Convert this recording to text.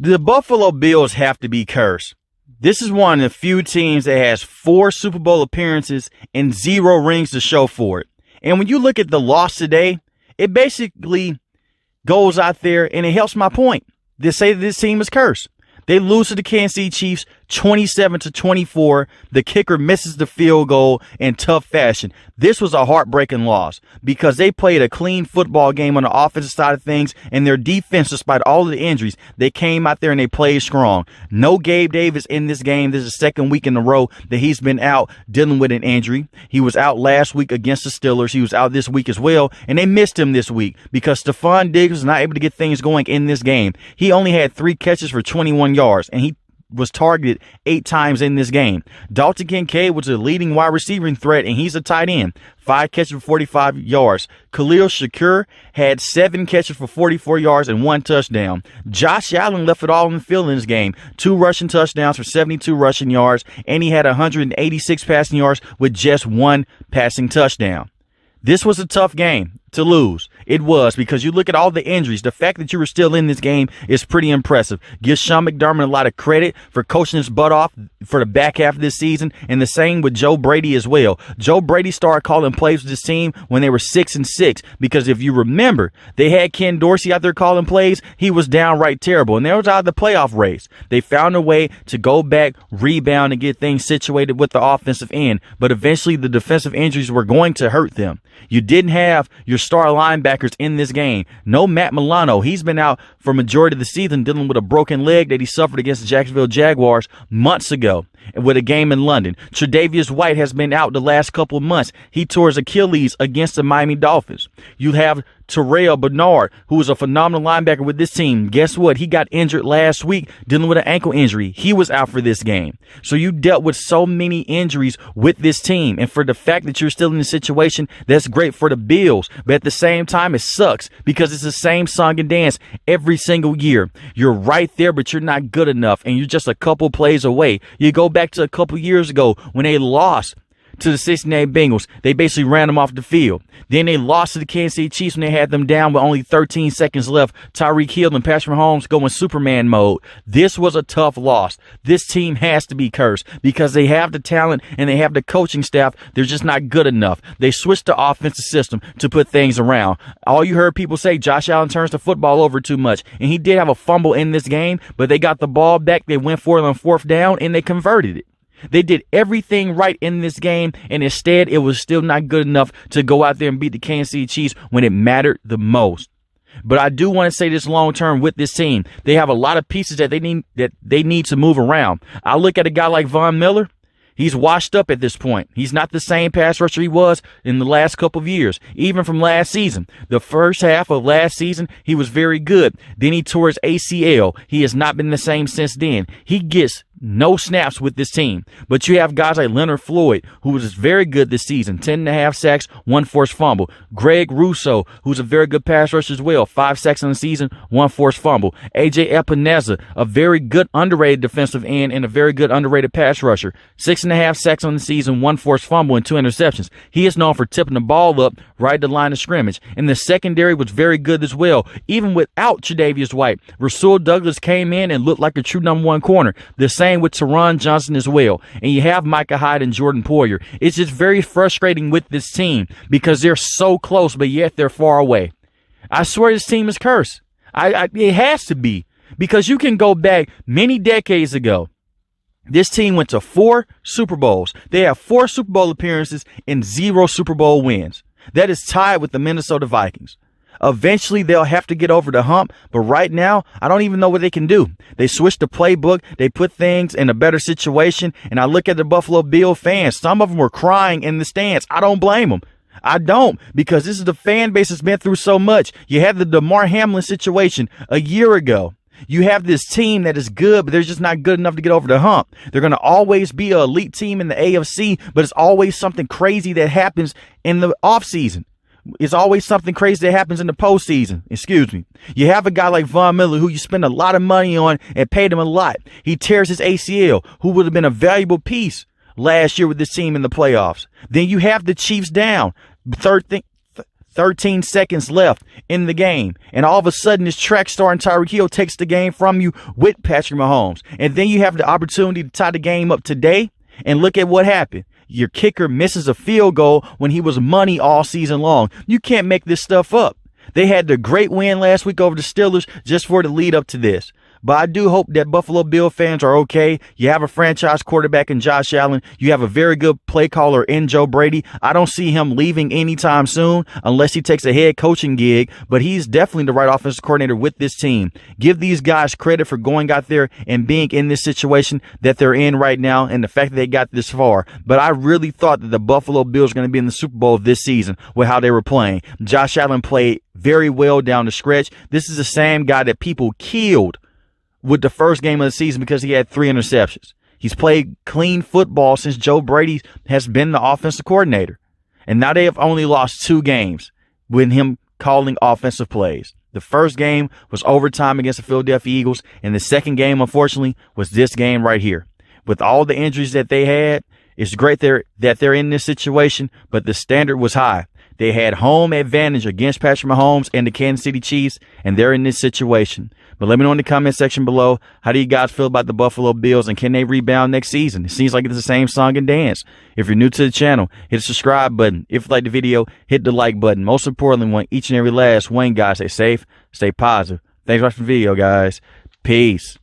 The Buffalo Bills have to be cursed. This is one of the few teams that has 4 Super Bowl appearances and 0 rings to show for it. And when you look at the loss today, it basically goes out there and it helps my point. They say that this team is cursed. They lose to the Kansas City Chiefs 27-24. The kicker misses the field goal in tough fashion. This was a heartbreaking loss because they played a clean football game on the offensive side of things, and their defense, despite all of the injuries, they came out there and they played strong. No Gabe Davis in this game. This is the second week in a row that he's been out dealing with an injury. He was out last week against the Steelers. He was out this week as well, and they missed him this week because Stephon Diggs was not able to get things going in this game. He only had 3 catches for 21 yards, and he was targeted 8 times in this game. Dalton Kincaid was a leading wide receiving threat, and he's a tight end. 5 catches for 45 yards. Khalil Shakir had 7 catches for 44 yards and 1 touchdown. Josh Allen left it all in the field in this game. 2 rushing touchdowns for 72 rushing yards, and he had 186 passing yards with just 1 passing touchdown. This was a tough game to lose. It was, because you look at all the injuries. The fact that you were still in this game is pretty impressive. Give Sean McDermott a lot of credit for coaching his butt off for the back half of this season, and the same with Joe Brady as well. Joe Brady started calling plays with this team when they were 6-6, because if you remember, they had Ken Dorsey out there calling plays. He was downright terrible, and they was out of the playoff race. They found a way to go back, rebound, and get things situated with the offensive end, but eventually the defensive injuries were going to hurt them. You didn't have your star linebackers in this game. No Matt Milano. He's been out for majority of the season dealing with a broken leg that he suffered against the Jacksonville Jaguars months ago with a game in London. Tre'Davious White has been out the last couple of months. He tore his Achilles against the Miami Dolphins. You have Terrell Bernard, who is a phenomenal linebacker with this team. Guess what? He got injured last week dealing with an ankle injury. He was out for this game. So you dealt with so many injuries with this team. And for the fact that you're still in the situation, that's great for the Bills. But at the same time, it sucks because it's the same song and dance every single year. You're right there, but you're not good enough. And you're just a couple plays away. You go back to a couple years ago when they lost to the Cincinnati Bengals. They basically ran them off the field. Then they lost to the Kansas City Chiefs when they had them down with only 13 seconds left. Tyreek Hill and Patrick Mahomes go in Superman mode. This was a tough loss. This team has to be cursed because they have the talent and they have the coaching staff. They're just not good enough. They switched the offensive system to put things around. All you heard people say, Josh Allen turns the football over too much. And he did have a fumble in this game, but they got the ball back. They went for it on 4th down and they converted it. They did everything right in this game, and instead it was still not good enough to go out there and beat the Kansas City Chiefs when it mattered the most. But I do want to say this long term with this team. They have a lot of pieces that they need to move around. I look at a guy like Von Miller. He's washed up at this point. He's not the same pass rusher he was in the last couple of years, even from last season. The first half of last season, he was very good. Then he tore his ACL. He has not been the same since then. He gets no snaps with this team. But you have guys like Leonard Floyd, who was very good this season, 10.5 sacks, 1 forced fumble. Greg Rousseau, who's a very good pass rusher as well, 5 sacks in the season, 1 forced fumble. AJ Epineza, a very good underrated defensive end and a very good underrated pass rusher, 6.5 sacks on the season, 1 forced fumble and 2 interceptions. He is known for tipping the ball up right at the line of scrimmage. And the secondary was very good as well, even without Tre'Davious White. Rasul Douglas came in and looked like a true number 1 corner. The same with Teron Johnson as well. And you have Micah Hyde and Jordan Poyer. It's just very frustrating with this team because they're so close, but yet they're far away. I swear this team is cursed. It has to be, because you can go back many decades ago. This team went to 4 Super Bowls. They have 4 Super Bowl appearances and 0 Super Bowl wins. That is tied with the Minnesota Vikings. Eventually, they'll have to get over the hump, but right now, I don't even know what they can do. They switched the playbook. They put things in a better situation, and I look at the Buffalo Bill fans. Some of them were crying in the stands. I don't blame them. I don't, because this is the fan base that's been through so much. You had the DeMar Hamlin situation a year ago. You have this team that is good, but they're just not good enough to get over the hump. They're going to always be an elite team in the AFC, but it's always something crazy that happens in the offseason. It's always something crazy that happens in the postseason. Excuse me. You have a guy like Von Miller who you spend a lot of money on and paid him a lot. He tears his ACL, who would have been a valuable piece last year with this team in the playoffs. Then you have the Chiefs down. 13 seconds left in the game. And all of a sudden, this track star and Tyreek Hill takes the game from you with Patrick Mahomes. And then you have the opportunity to tie the game up today. And look at what happened. Your kicker misses a field goal when he was money all season long. You can't make this stuff up. They had the great win last week over the Steelers just for the lead up to this. But I do hope that Buffalo Bill fans are okay. You have a franchise quarterback in Josh Allen. You have a very good play caller in Joe Brady. I don't see him leaving anytime soon unless he takes a head coaching gig, but he's definitely the right offensive coordinator with this team. Give these guys credit for going out there and being in this situation that they're in right now and the fact that they got this far. But I really thought that the Buffalo Bills were going to be in the Super Bowl this season with how they were playing. Josh Allen played very well down the stretch. This is the same guy that people killed with the first game of the season because he had 3 interceptions. He's played clean football since Joe Brady has been the offensive coordinator. And now they have only lost 2 games with him calling offensive plays. The first game was overtime against the Philadelphia Eagles, and the second game, unfortunately, was this game right here. With all the injuries that they had, it's great that they're in this situation, but the standard was high. They had home advantage against Patrick Mahomes and the Kansas City Chiefs, and they're in this situation. But let me know in the comment section below, how do you guys feel about the Buffalo Bills, and can they rebound next season? It seems like it's the same song and dance. If you're new to the channel, hit the subscribe button. If you like the video, hit the like button. Most importantly, we want each and every last one, guys, stay safe, stay positive. Thanks for watching the video, guys. Peace.